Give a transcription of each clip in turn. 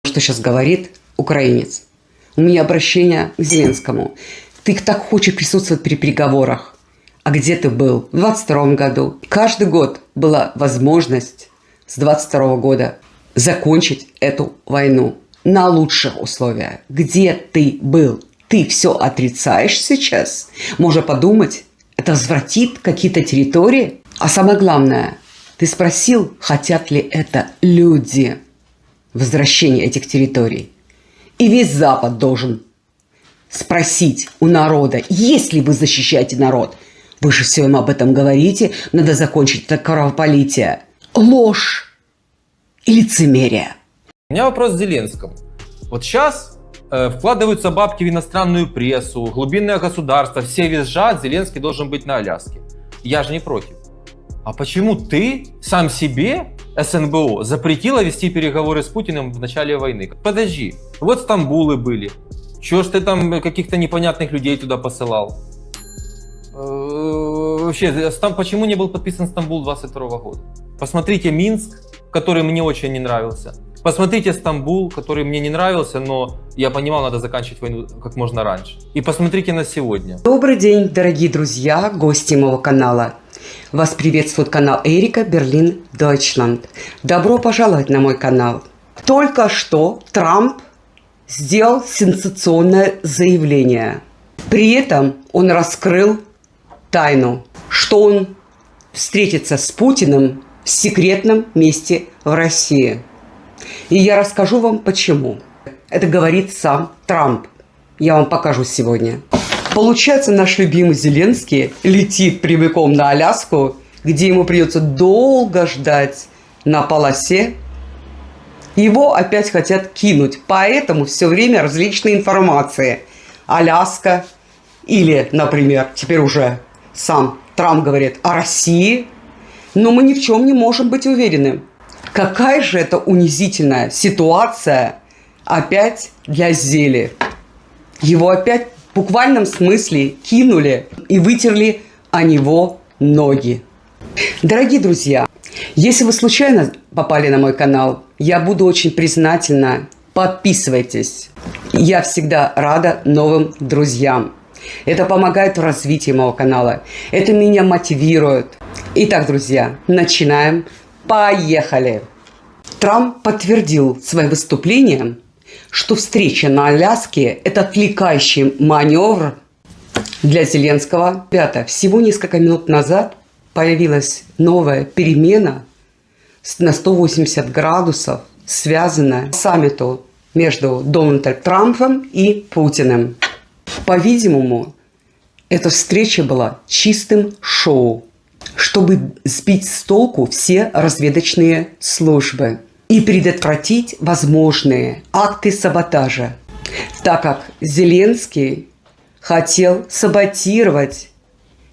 что сейчас говорит украинец. У меня обращение к Зеленскому. Ты так хочешь присутствовать при переговорах. А где ты был в 22 году? Каждый год была возможность с 22 года закончить эту войну на лучших условиях. Где ты был? Ты все отрицаешь сейчас? Можно подумать, это возвратит какие-то территории. А самое главное, ты спросил, хотят ли это люди возвращения этих территорий. И весь Запад должен спросить у народа, если вы защищаете народ, вы же все им об этом говорите, надо закончить это кровопролитие. Ложь и лицемерие. У меня вопрос к Зеленскому. Вот сейчас вкладываются бабки в иностранную прессу, глубинное государство, все визжат, Зеленский должен быть на Аляске. Я же не против. А почему ты сам себе, СНБО, запретила вести переговоры с Путиным в начале войны? Подожди, вот Стамбулы были. Чего ж ты там каких-то непонятных людей туда посылал? Вообще, почему не был подписан Стамбул 22 года? Посмотрите Минск, который мне очень не нравился. Посмотрите Стамбул, который мне не нравился, но я понимал, надо заканчивать войну как можно раньше. И посмотрите на сегодня. Добрый день, дорогие друзья, гости моего канала. Вас приветствует канал Эрика Берлин Deutschland. Добро пожаловать на мой канал. Только что Трамп сделал сенсационное заявление. При этом он раскрыл тайну, что он встретится с Путиным в секретном месте в России. И я расскажу вам почему. Это говорит сам Трамп. Я вам покажу сегодня. Получается, наш любимый Зеленский летит прямиком на Аляску, где ему придется долго ждать на полосе. Его опять хотят кинуть. Поэтому все время различные информации. Аляска или, например, теперь уже сам Трамп говорит о России. Но мы ни в чем не можем быть уверены. Какая же это унизительная ситуация опять для Зели. Его опять в буквальном смысле кинули и вытерли о него ноги. Дорогие друзья, если вы случайно попали на мой канал, я буду очень признательна. Подписывайтесь. Я всегда рада новым друзьям. Это помогает в развитии моего канала. Это меня мотивирует. Итак, друзья, начинаем. Поехали! Трамп подтвердил своим выступлением, что встреча на Аляске – это отвлекающий маневр для Зеленского. Ребята, всего несколько минут назад появилась новая перемена на 180 градусов, связанная с саммитом между Дональдом Трампом и Путиным. По-видимому, эта встреча была чистым шоу, чтобы сбить с толку все разведочные службы и предотвратить возможные акты саботажа, так как Зеленский хотел саботировать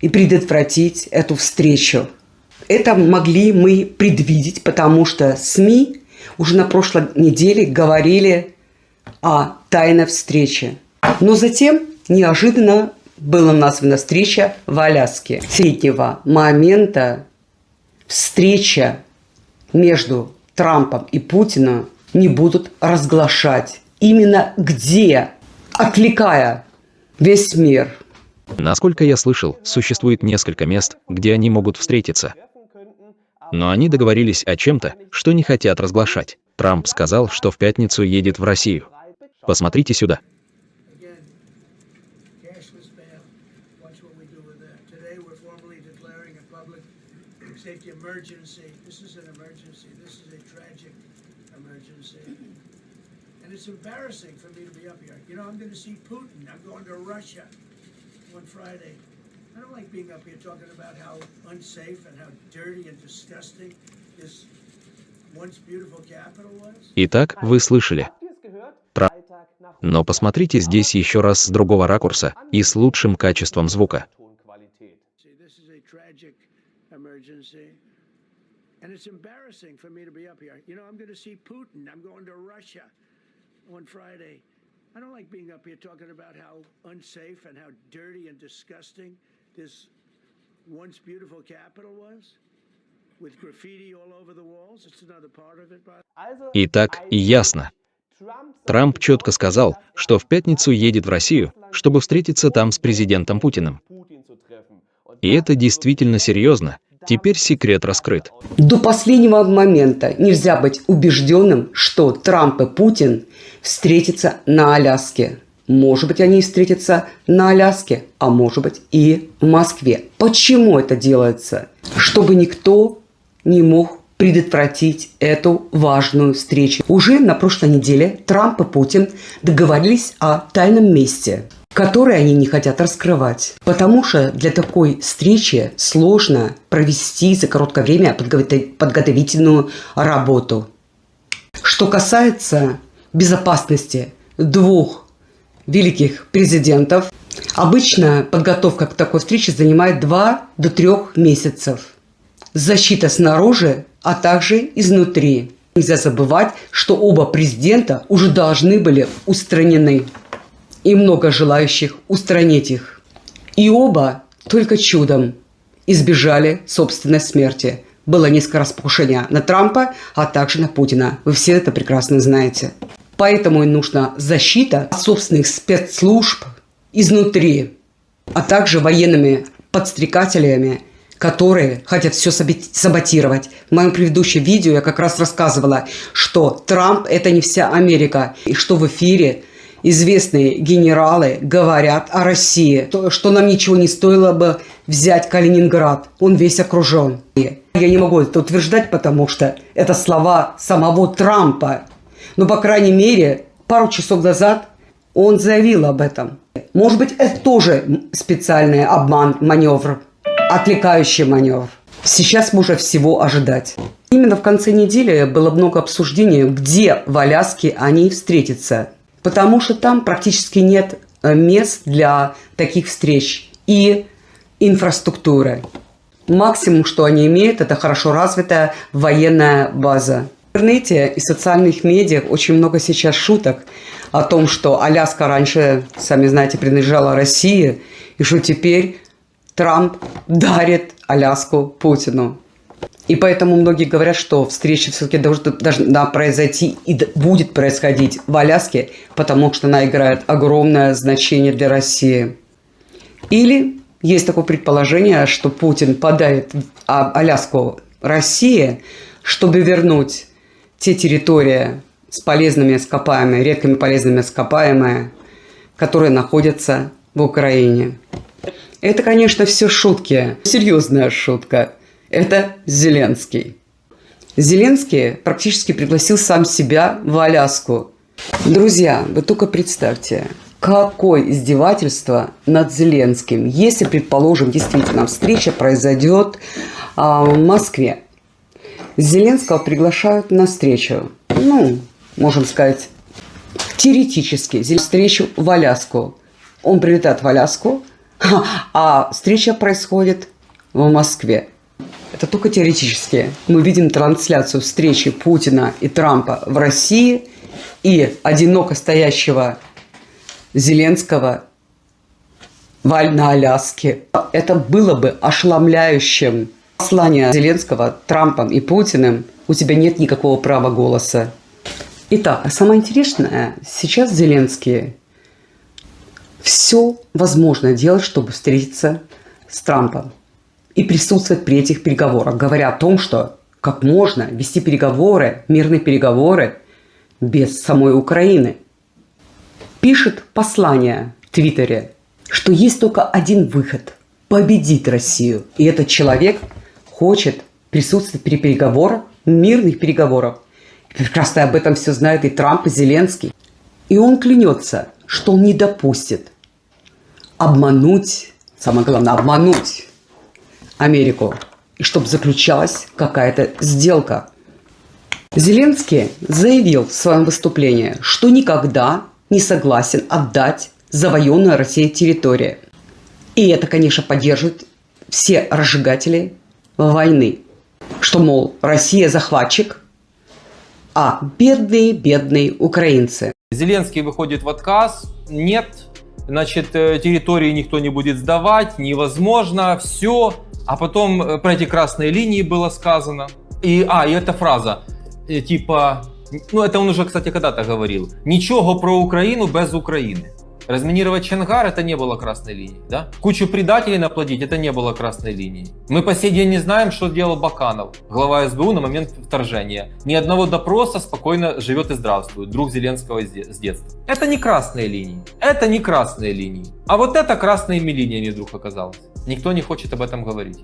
и предотвратить эту встречу. Это могли мы предвидеть, потому что СМИ уже на прошлой неделе говорили о тайной встрече. Но затем неожиданно была названа встреча в Аляске. С среднего момента встреча между Трампом и Путиным не будут разглашать. Именно где, отвлекая весь мир. Насколько я слышал, существует несколько мест, где они могут встретиться. Но они договорились о чем-то, что не хотят разглашать. Трамп сказал, что в пятницу едет в Россию. Посмотрите сюда. It's embarrassing for me to be up here. You know, I'm going to see Putin. I'm going to Russia on Friday. I don't like being up here talking about how unsafe and how dirty and disgusting this once beautiful capital was. Итак, вы слышали. Но посмотрите здесь еще раз с другого ракурса и с лучшим качеством звука. And it's embarrassing for me to be up here. You know, I'm going to see Putin. I'm going to Russia on Friday. I don't like being up here talking about how unsafe and how dirty and disgusting this once beautiful capital was, with graffiti all over the walls. It's another part of it. Итак, ясно. Трамп четко сказал, что в пятницу едет в Россию, чтобы встретиться там с президентом Путиным. И это действительно серьезно. Теперь секрет раскрыт. До последнего момента нельзя быть убежденным, что Трамп и Путин встретятся на Аляске. Может быть, они встретятся на Аляске, а может быть и в Москве. Почему это делается? Чтобы никто не мог предотвратить эту важную встречу. Уже на прошлой неделе Трамп и Путин договорились о тайном месте, которое они не хотят раскрывать. Потому что для такой встречи сложно провести за короткое время подготовительную работу. Что касается безопасности двух великих президентов, обычно подготовка к такой встрече занимает 2 до 3 месяцев. Защита снаружи, а также изнутри. Нельзя забывать, что оба президента уже должны были устранены. И много желающих устранить их. И оба только чудом избежали собственной смерти. Было несколько раз покушения на Трампа, а также на Путина. Вы все это прекрасно знаете. Поэтому и нужна защита от собственных спецслужб изнутри, а также военными подстрекателями, которые хотят все саботировать. В моем предыдущем видео я как раз рассказывала, что Трамп – это не вся Америка, и что в эфире известные генералы говорят о России, что нам ничего не стоило бы взять Калининград, он весь окружен. Я не могу это утверждать, потому что это слова самого Трампа. Но, по крайней мере, пару часов назад он заявил об этом. Может быть, это тоже специальный обман, маневр, отвлекающий маневр. Сейчас можно всего ожидать. Именно в конце недели было много обсуждений, где в Аляске они встретятся. Потому что там практически нет мест для таких встреч и инфраструктуры. Максимум, что они имеют, это хорошо развитая военная база. В интернете и социальных медиа очень много сейчас шуток о том, что Аляска раньше, сами знаете, принадлежала России, и что теперь Трамп дарит Аляску Путину. И поэтому многие говорят, что встреча все-таки должна произойти и будет происходить в Аляске, потому что она играет огромное значение для России. Или есть такое предположение, что Путин подарит Аляску России, чтобы вернуть те территории с полезными ископаемыми, редкими полезными ископаемыми, которые находятся в Украине. Это, конечно, все шутки. Серьезная шутка. Это Зеленский. Зеленский практически пригласил сам себя в Аляску. Друзья, вы только представьте, какое издевательство над Зеленским, если, предположим, действительно встреча произойдет в Москве. Зеленского приглашают на встречу, можем сказать, теоретически, встречу в Аляску. Он прилетает в Аляску, а встреча происходит в Москве. Это только теоретически. Мы видим трансляцию встречи Путина и Трампа в России и одиноко стоящего Зеленского на Аляске. Это было бы ошеломляющим. Послание Зеленского Трампом и Путиным: у тебя нет никакого права голоса. Итак, а самое интересное, сейчас Зеленский все возможное делает, чтобы встретиться с Трампом и присутствовать при этих переговорах, говоря о том, что как можно вести переговоры, мирные переговоры без самой Украины. Пишет послание в Твиттере, что есть только один выход – победить Россию. И этот человек хочет присутствовать при переговорах, мирных переговорах. Прекрасно об этом все знают и Трамп, и Зеленский. И он клянется, что он не допустит обмануть, самое главное, обмануть Америку, и чтобы заключалась какая-то сделка. Зеленский заявил в своем выступлении, что никогда не согласен отдать завоеванную Россией территорию. И это, конечно, поддерживают все разжигатели войны. Что, мол, Россия захватчик, а бедные украинцы. Зеленский выходит в отказ. Нет, значит, территории никто не будет сдавать, невозможно, все. А потом про эти красные линии было сказано. И эта фраза, типа, Ну, это он уже, кстати, когда-то говорил. Ничего про Украину без Украины. Разминировать Чонгар — это не было красной линией, да? Кучу предателей наплодить — это не было красной линией. Мы по сей день не знаем, что делал Баканов, глава СБУ, на момент вторжения. Ни одного допроса, спокойно живет и здравствует, друг Зеленского с детства. Это не красные линии. Это не красные линии. А вот это красными линиями вдруг оказалось. Никто не хочет об этом говорить.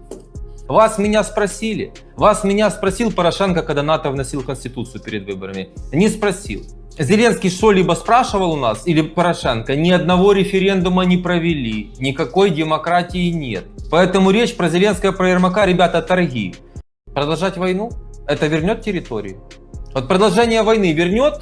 Вас меня спросил Порошенко, когда НАТО вносил Конституцию перед выборами. Не спросил. Зеленский что-либо спрашивал у нас или Порошенко? Ни одного референдума не провели, никакой демократии нет. Поэтому речь про Зеленского, про Ермака, ребята, торги. Продолжать войну? Это вернет территорию? Вот продолжение войны вернет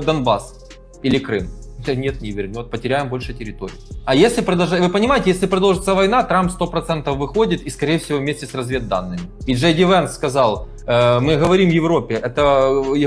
Донбасс или Крым? Да нет, не вернет, потеряем больше территорий. А если продолжать, вы понимаете, если продолжится война, Трамп 100% выходит и, скорее всего, вместе с разведданными. И Джей Ди Венс сказал, мы говорим Европе,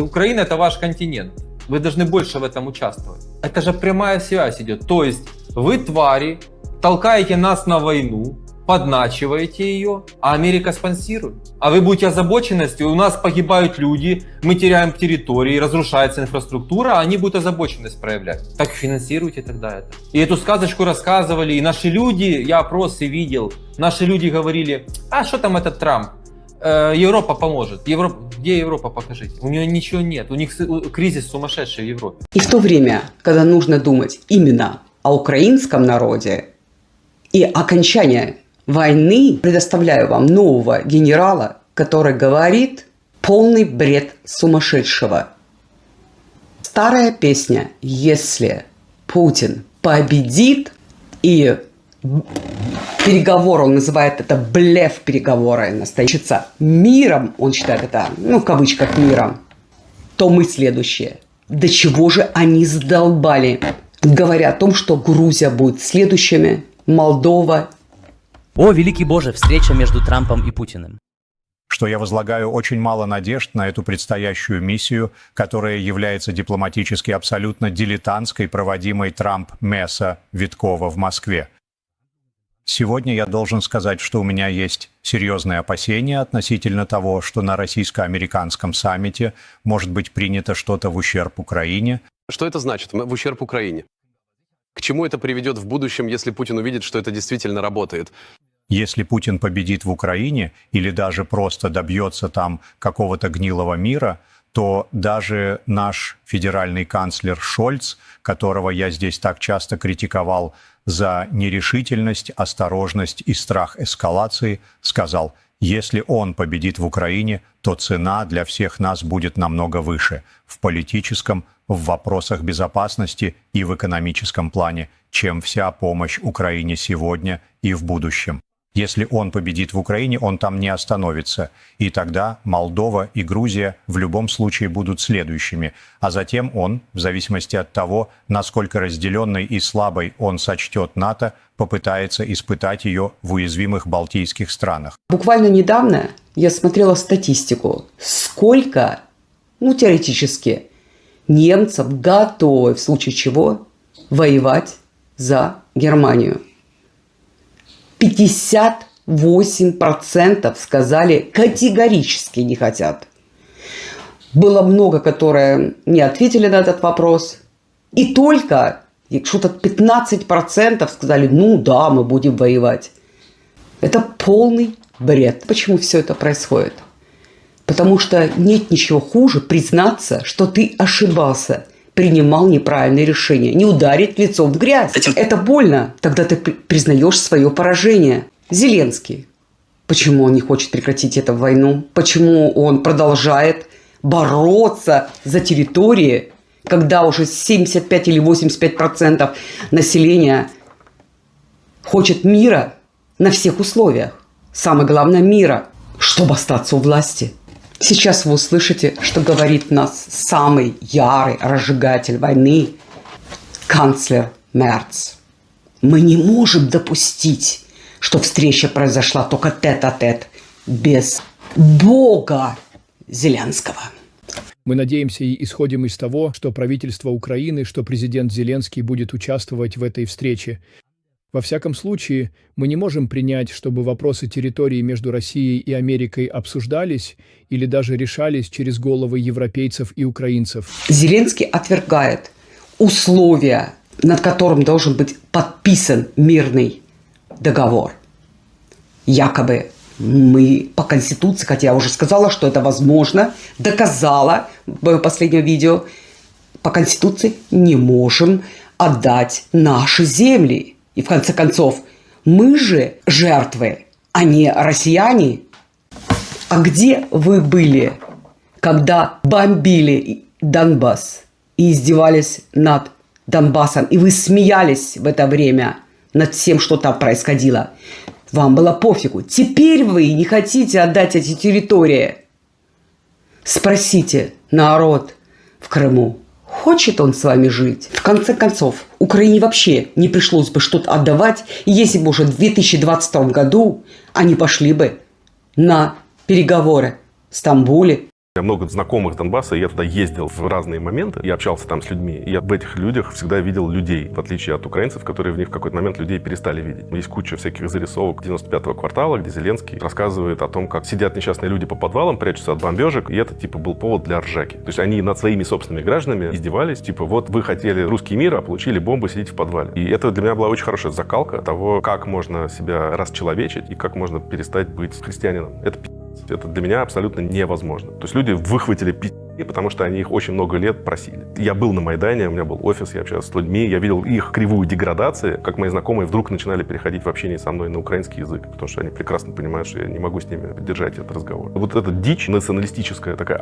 Украина это ваш континент. Вы должны больше в этом участвовать. Это же прямая связь идет. То есть вы, твари, толкаете нас на войну, подначиваете ее, а Америка спонсирует. А вы будете озабоченностью, у нас погибают люди, мы теряем территории, разрушается инфраструктура, а они будут озабоченность проявлять. Так финансируйте тогда это. И эту сказочку рассказывали, и наши люди, я опросы видел, наши люди говорили, а что там этот Трамп? Европа поможет. Где Европа, покажите? У нее ничего нет. У них кризис сумасшедший в Европе. И в то время, когда нужно думать именно о украинском народе и окончании войны, предоставляю вам нового генерала, который говорит полный бред сумасшедшего. Старая песня «Если Путин победит» и переговоры, он называет это блеф переговоры, настоящица миром, он считает это, в кавычках миром, то мы следующие. До чего же они задолбали, говоря о том, что Грузия будет следующими, Молдова. О, великий Боже, встреча между Трампом и Путиным. Что я возлагаю очень мало надежд на эту предстоящую миссию, которая является дипломатически абсолютно дилетантской, проводимой Трамп-Месса Виткова в Москве. Сегодня я должен сказать, что у меня есть серьезные опасения относительно того, что на российско-американском саммите может быть принято что-то в ущерб Украине. Что это значит в ущерб Украине? К чему это приведет в будущем, если Путин увидит, что это действительно работает? Если Путин победит в Украине или даже просто добьется там какого-то гнилого мира, то даже наш федеральный канцлер Шольц, которого я здесь так часто критиковал за нерешительность, осторожность и страх эскалации, сказал, если он победит в Украине, то цена для всех нас будет намного выше в политическом, в вопросах безопасности и в экономическом плане, чем вся помощь Украине сегодня и в будущем. Если он победит в Украине, он там не остановится. И тогда Молдова и Грузия в любом случае будут следующими. А затем он, в зависимости от того, насколько разделенной и слабой он сочтет НАТО, попытается испытать ее в уязвимых балтийских странах. Буквально недавно я смотрела статистику, сколько, теоретически, немцев готовы в случае чего воевать за Германию. 58% сказали категорически не хотят. Было много, которые не ответили на этот вопрос. И только что-то 15% сказали, да, мы будем воевать. Это полный бред. Почему все это происходит? Потому что нет ничего хуже признаться, что ты ошибался, принимал неправильные решения, не ударить лицом в грязь. Это больно, тогда ты признаешь свое поражение. Зеленский. Почему он не хочет прекратить эту войну? Почему он продолжает бороться за территории, когда уже 75 или 85% населения хочет мира на всех условиях? Самое главное – мира, чтобы остаться у власти. Сейчас вы услышите, что говорит нас самый ярый разжигатель войны, канцлер Мерц. Мы не можем допустить, что встреча произошла только тет-а-тет, без Бога Зеленского. Мы надеемся и исходим из того, что правительство Украины, что президент Зеленский будет участвовать в этой встрече. Во всяком случае, мы не можем принять, чтобы вопросы территории между Россией и Америкой обсуждались или даже решались через головы европейцев и украинцев. Зеленский отвергает условия, над которым должен быть подписан мирный договор. Якобы мы по Конституции, хотя я уже сказала, что это возможно, доказала в моем последнем видео, по Конституции не можем отдать наши земли. И в конце концов, мы же жертвы, а не россияне. А где вы были, когда бомбили Донбасс и издевались над Донбассом, и вы смеялись в это время над всем, что там происходило? Вам было пофигу. Теперь вы не хотите отдать эти территории. Спросите народ в Крыму, хочет он с вами жить? В конце концов, Украине вообще не пришлось бы что-то отдавать, если бы уже в 2022 году они пошли бы на переговоры в Стамбуле. У меня много знакомых Донбасса, и я туда ездил в разные моменты, я общался там с людьми, и я в этих людях всегда видел людей, в отличие от украинцев, которые в них в какой-то момент людей перестали видеть. Есть куча всяких зарисовок 95-го квартала, где Зеленский рассказывает о том, как сидят несчастные люди по подвалам, прячутся от бомбежек, и это, типа, был повод для ржаки. То есть они над своими собственными гражданами издевались, типа, вот вы хотели русский мир, а получили бомбу, сидите в подвале. И это для меня была очень хорошая закалка того, как можно себя расчеловечить и как можно перестать быть христианином. Это для меня абсолютно невозможно. То есть люди выхватили пи***и, потому что они их очень много лет просили. Я был на Майдане, у меня был офис, я общался с людьми, я видел их кривую деградации, как мои знакомые вдруг начинали переходить в общении со мной на украинский язык, потому что они прекрасно понимают, что я не могу с ними держать этот разговор. Вот эта дичь националистическая такая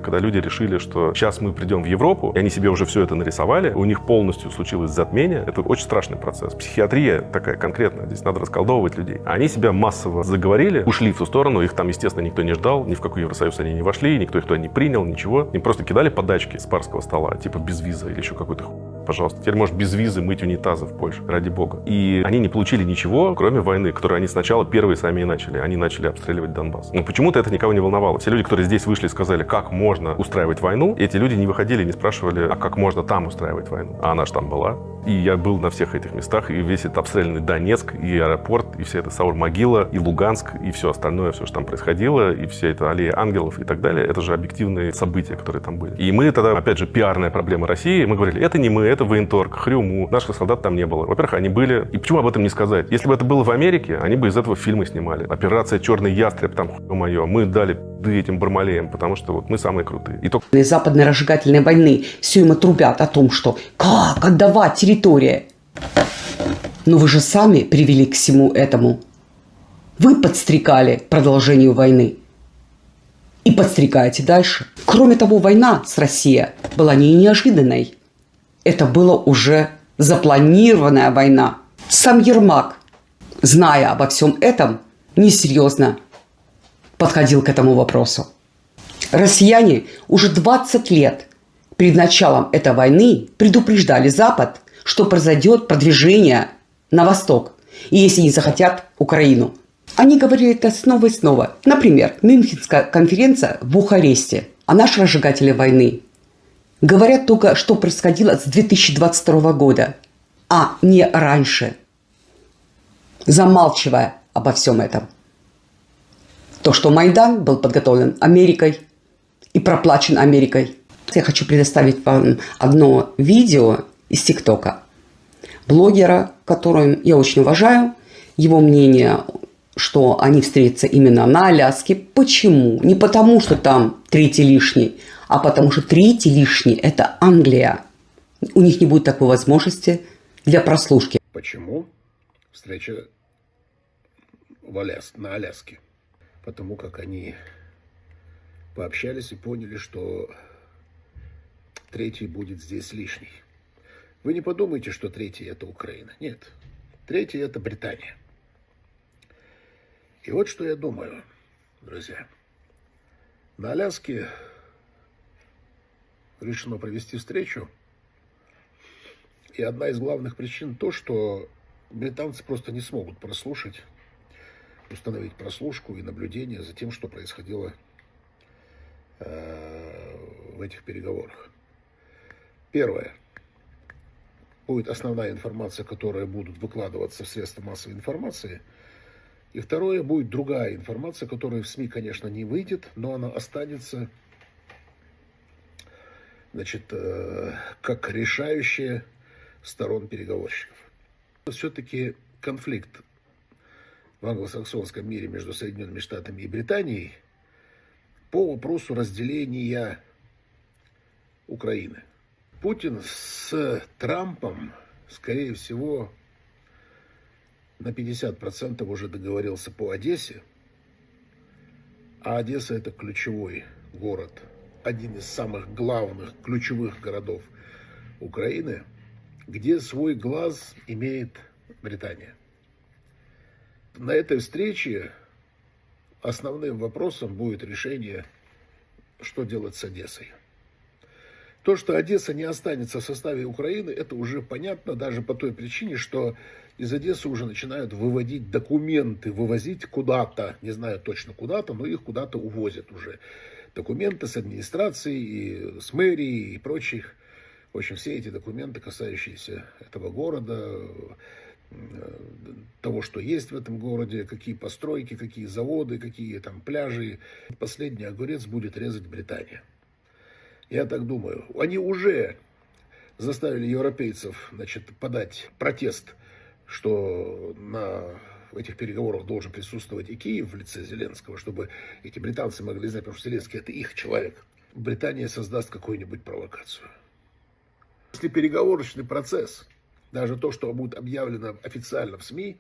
когда люди решили, что сейчас мы придем в Европу, и они себе уже все это нарисовали, у них полностью случилось затмение. Это очень страшный процесс. Психиатрия такая конкретная, здесь надо расколдовывать людей. Они себя массово заговорили, ушли в ту сторону, их там, естественно, никто не ждал, ни в какой Евросоюз они не вошли, никто их туда не принял, ничего. Им просто кидали подачки с барского стола, типа без визы или еще какой-то пожалуйста. Теперь можешь без визы мыть унитазы в Польше, ради бога. И они не получили ничего, кроме войны, которую они сначала первые сами и начали. Они начали обстреливать Донбасс. Но почему-то это никого не волновало. Все люди, которые здесь вышли и сказали, как можно устраивать войну, эти люди не выходили, не спрашивали, а как можно там устраивать войну. А она же там была. И я был на всех этих местах, и весь этот обстрелянный Донецк, и аэропорт, и вся эта Саур-могила, и Луганск, и все остальное, все, что там происходило, и вся эта аллея ангелов и так далее, это же объективные события, которые там были. И мы тогда, опять же, пиарная проблема России, мы говорили, это не мы, это военторг, Хрюму, наших солдат там не было. Во-первых, они были, и почему об этом не сказать? Если бы это было в Америке, они бы из этого фильмы снимали. Операция «Черный ястреб», там, ё-моё, мы дали этим бармалеям, потому что вот мы самые крутые. И только... Из западной разжигательной войны все им отрубят о том, что как отдавать территории. Но вы же сами привели к всему этому. Вы подстрекали продолжению войны. И подстрекаете дальше. Кроме того, война с Россией была не неожиданной. Это была уже запланированная война. Сам Ермак, зная обо всем этом, несерьезно подходил к этому вопросу. Россияне уже 20 лет перед началом этой войны предупреждали Запад, что произойдет продвижение на восток, и если не захотят Украину. Они говорили это снова и снова. Например, Мюнхенская конференция в Бухаресте. А наши разжигатели войны говорят только, что происходило с 2022 года, а не раньше, замалчивая обо всем этом. То, что Майдан был подготовлен Америкой и проплачен Америкой. Я хочу предоставить вам одно видео из ТикТока. Блогера, которого я очень уважаю, его мнение, что они встретятся именно на Аляске. Почему? Не потому, что там третий лишний, а потому что третий лишний – это Англия. У них не будет такой возможности для прослушки. Почему встреча на Аляске? Потому как они пообщались и поняли, что третий будет здесь лишний. Вы не подумайте, что третий – это Украина. Нет. Третий – это Британия. И вот что я думаю, друзья. На Аляске решено провести встречу. И одна из главных причин то, что британцы просто не смогут прослушать, установить прослушку и наблюдение за тем, что происходило в этих переговорах. Первое. будет основная информация, которая будет выкладываться в средства массовой информации. И второе, будет другая информация, которая в СМИ, конечно, не выйдет, но она останется, значит, как решающая сторон переговорщиков. Все-таки конфликт в англосаксонском мире между Соединенными Штатами и Британией по вопросу разделения Украины. Путин с Трампом, скорее всего, на 50% уже договорился по Одессе. А Одесса — это ключевой город, один из самых главных, ключевых городов Украины, где свой глаз имеет Британия. На этой встрече основным вопросом будет решение, что делать с Одессой. То, что Одесса не останется в составе Украины, это уже понятно даже по той причине, что из Одессы уже начинают выводить документы, вывозить куда-то, не знаю точно куда-то, но их куда-то увозят уже. Документы с администрацией, и с мэрией и прочих. В общем, все эти документы, касающиеся этого города, того, что есть в этом городе, какие постройки, какие заводы, какие там пляжи. Последний огурец будет резать Британия. Я так думаю. Они уже заставили европейцев, значит, подать протест, что на этих переговорах должен присутствовать и Киев в лице Зеленского, чтобы эти британцы могли знать, потому что Зеленский — это их человек. Британия создаст какую-нибудь провокацию. Если переговорочный процесс, даже то, что будет объявлено официально в СМИ,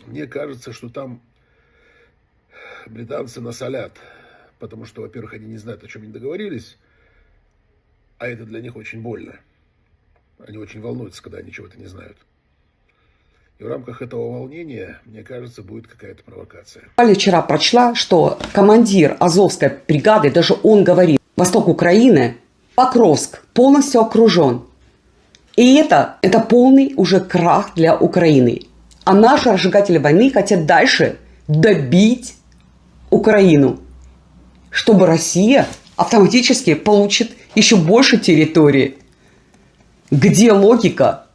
мне кажется, что там британцы насолят, потому что, во-первых, они не знают, о чем они договорились, а это для них очень больно. Они очень волнуются, когда они чего-то не знают. И в рамках этого волнения, мне кажется, будет какая-то провокация. Вчера прочла, что командир Азовской бригады, даже он говорит, восток Украины, Покровск, полностью окружен. И это полный уже крах для Украины. А наши разжигатели войны хотят дальше добить Украину, чтобы Россия автоматически получит еще больше территории. Где логика?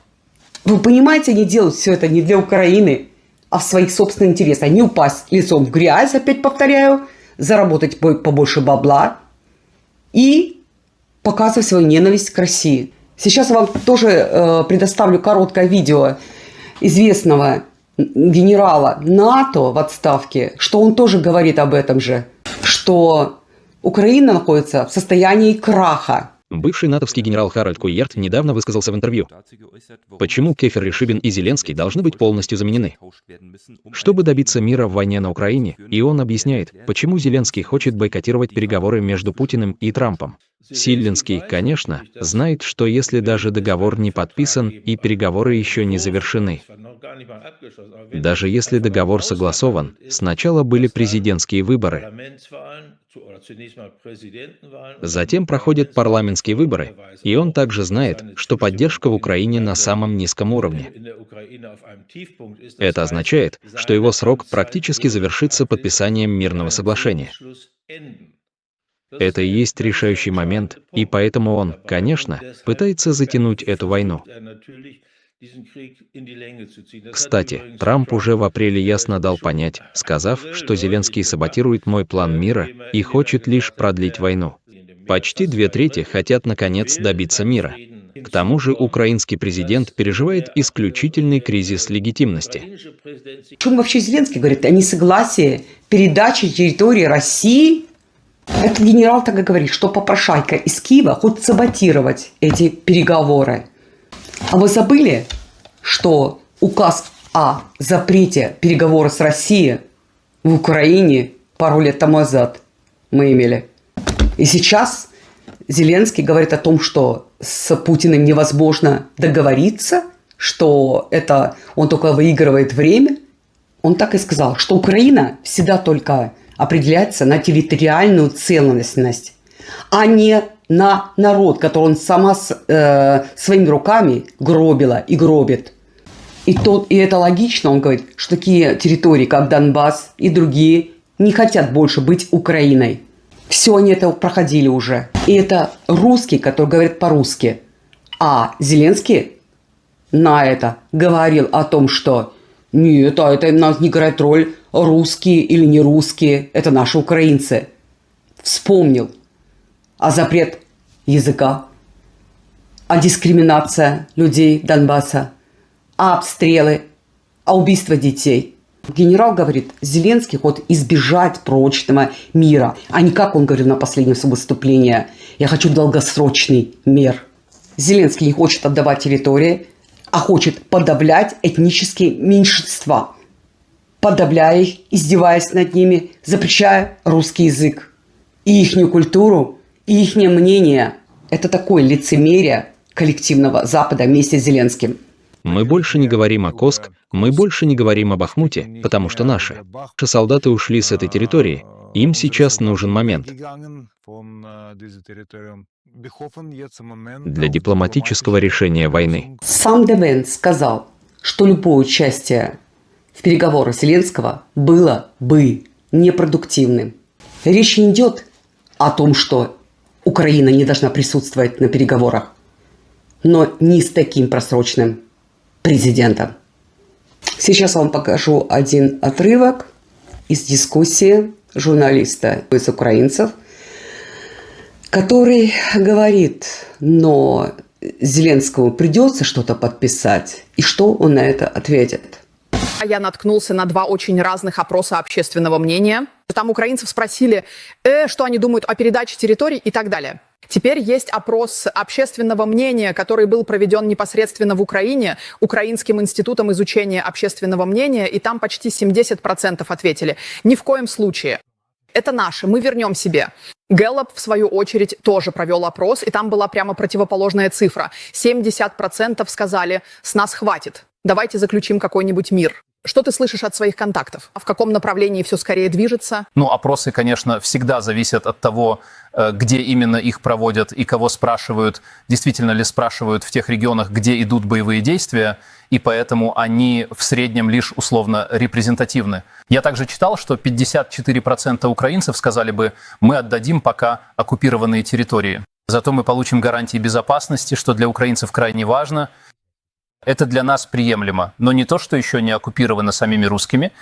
Вы понимаете, они делают все это не для Украины, а в своих собственных интересах. Не упасть лицом в грязь, опять повторяю, заработать побольше бабла и показывать свою ненависть к России. Сейчас я вам тоже предоставлю короткое видео известного генерала НАТО в отставке, что он тоже говорит об этом же, что Украина находится в состоянии краха. Бывший натовский генерал Харальд Куйерт недавно высказался в интервью. Почему Кефир Ришибин и Зеленский должны быть полностью заменены? Чтобы добиться мира в войне на Украине, и он объясняет, почему Зеленский хочет бойкотировать переговоры между Путиным и Трампом. Зеленский, конечно, знает, что если даже договор не подписан и переговоры еще не завершены, даже если договор согласован, сначала были президентские выборы, затем проходят парламентские выборы, и он также знает, что поддержка в Украине на самом низком уровне. Это означает, что его срок практически завершится подписанием мирного соглашения. Это и есть решающий момент, и поэтому он, конечно, пытается затянуть эту войну. Кстати, Трамп уже в апреле ясно дал понять, сказав, что Зеленский саботирует мой план мира и хочет лишь продлить войну. Почти 2/3 хотят наконец добиться мира. К тому же украинский президент переживает исключительный кризис легитимности. Почему вообще Зеленский говорит о несогласии передачи территории России? Этот генерал так и говорит, что попрошайка из Киева хочет саботировать эти переговоры. А вы забыли, что указ о запрете переговоров с Россией в Украине пару лет тому назад мы имели? И сейчас Зеленский говорит о том, что с Путиным невозможно договориться, что это он только выигрывает время. Он так и сказал, что Украина всегда только определяется на территориальную целостность, а не на народ, который он сама своими руками гробила и гробит. И это логично, он говорит, что такие территории, как Донбасс и другие, не хотят больше быть Украиной. Все они это проходили уже. И это русский, который говорит по-русски. А Зеленский на это говорил о том, что нет, это нас не играет роль, русские или не русские, это наши украинцы. Вспомнил о запрет языка, о дискриминации людей Донбасса, о обстрелы, о убийстве детей. Генерал говорит, Зеленский хочет избежать прочного мира, а не как он говорил на последнем своем выступлении. Я хочу долгосрочный мир. Зеленский не хочет отдавать территории, а хочет подавлять этнические меньшинства, подавляя их, издеваясь над ними, запрещая русский язык. И ихнюю культуру, и ихнее мнение. Это такое лицемерие коллективного Запада вместе с Зеленским. Мы больше не говорим о Коск, мы больше не говорим об Бахмуте, потому что наши солдаты ушли с этой территории. Им сейчас нужен момент для дипломатического решения войны. Сам Девен сказал, что любое участие в переговорах Зеленского было бы непродуктивным. Речь не идет о том, что Украина не должна присутствовать на переговорах, но не с таким просроченным президентом. Сейчас я вам покажу один отрывок из дискуссии журналиста из украинцев, который говорит, но Зеленскому придется что-то подписать, и что он на это ответит. Я наткнулся на два очень разных опроса общественного мнения. Там украинцев спросили, что они думают о передаче территорий и так далее. Теперь есть опрос общественного мнения, который был проведен непосредственно в Украине Украинским институтом изучения общественного мнения, и там почти 70% ответили. Ни в коем случае. Это наше, мы вернем себе. Гэллоп, в свою очередь, тоже провел опрос, и там была прямо противоположная цифра. 70% сказали, с нас хватит, давайте заключим какой-нибудь мир. Что ты слышишь от своих контактов? В каком направлении все скорее движется? Опросы, конечно, всегда зависят от того, где именно их проводят и кого спрашивают, действительно ли спрашивают в тех регионах, где идут боевые действия, и поэтому они в среднем лишь условно репрезентативны. Я также читал, что 54% украинцев сказали бы, мы отдадим пока оккупированные территории. Зато мы получим гарантии безопасности, что для украинцев крайне важно. Это для нас приемлемо, но не то, что еще не оккупировано самими русскими.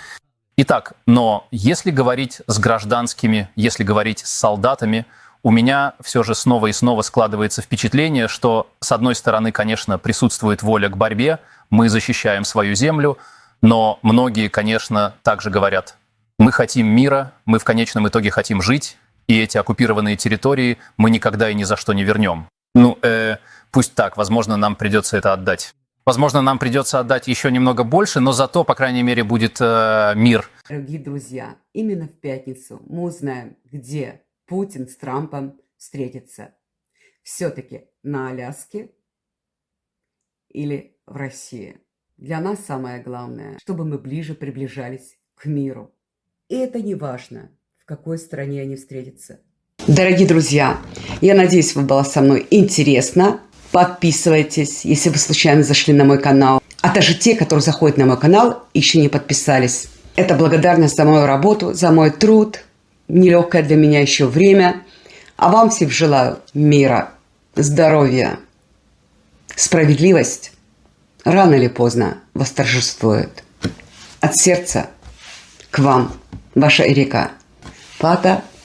Итак, но если говорить с гражданскими, если говорить с солдатами, у меня все же снова и снова складывается впечатление, что, с одной стороны, конечно, присутствует воля к борьбе, мы защищаем свою землю, но многие, конечно, также говорят, мы хотим мира, мы в конечном итоге хотим жить, и эти оккупированные территории мы никогда и ни за что не вернем. Пусть так, возможно, нам придется это отдать. Возможно, нам придется отдать еще немного больше, но зато, по крайней мере, будет мир. Дорогие друзья, именно в пятницу мы узнаем, где Путин с Трампом встретятся. Все-таки на Аляске или в России. Для нас самое главное, чтобы мы ближе приближались к миру. И это не важно, в какой стране они встретятся. Дорогие друзья, я надеюсь, вам было со мной интересно. Подписывайтесь, если вы случайно зашли на мой канал. А также те, которые заходят на мой канал и еще не подписались. Это благодарность за мою работу, за мой труд. Нелегкое для меня еще время. А вам всем желаю мира, здоровья, справедливость. Рано или поздно восторжествует. От сердца к вам, ваша Эрика. Пока.